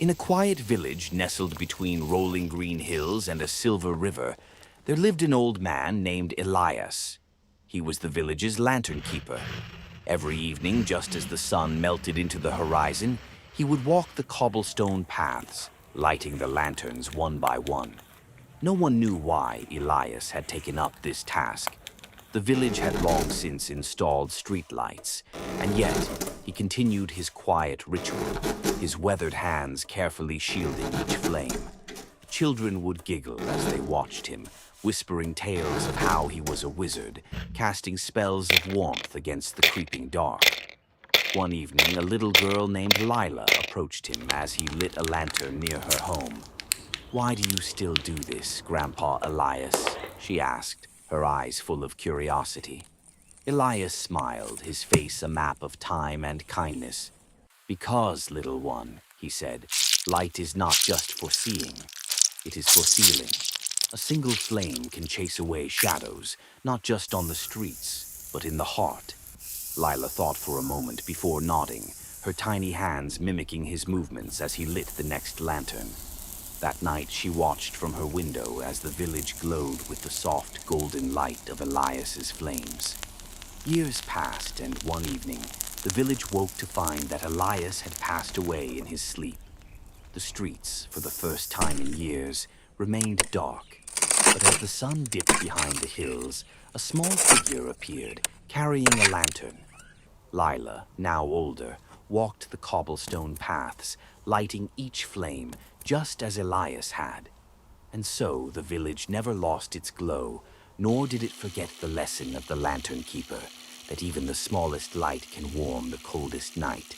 In a quiet village nestled between rolling green hills and a silver river, there lived an old man named Elias. He was the village's lantern keeper. Every evening, just as the sun melted into the horizon, he would walk the cobblestone paths, lighting the lanterns one by one. No one knew why Elias had taken up this task. The village had long since installed streetlights, and yet he continued his quiet ritual, his weathered hands carefully shielding each flame. Children would giggle as they watched him, whispering tales of how he was a wizard, casting spells of warmth against the creeping dark. One evening, a little girl named Lila approached him as he lit a lantern near her home. "Why do you still do this, Grandpa Elias?" she asked, her eyes full of curiosity. Elias smiled, his face a map of time and kindness. "Because, little one," he said, "light is not just for seeing, it is for feeling. A single flame can chase away shadows, not just on the streets, but in the heart." Lila thought for a moment before nodding, her tiny hands mimicking his movements as he lit the next lantern. That night she watched from her window as the village glowed with the soft golden light of Elias's flames. Years passed, and one evening, the village woke to find that Elias had passed away in his sleep. The streets, for the first time in years, remained dark, but as the sun dipped behind the hills, a small figure appeared, carrying a lantern. Lila, now older, walked the cobblestone paths, lighting each flame just as Elias had. And so the village never lost its glow, nor did it forget the lesson of the lantern keeper, that even the smallest light can warm the coldest night.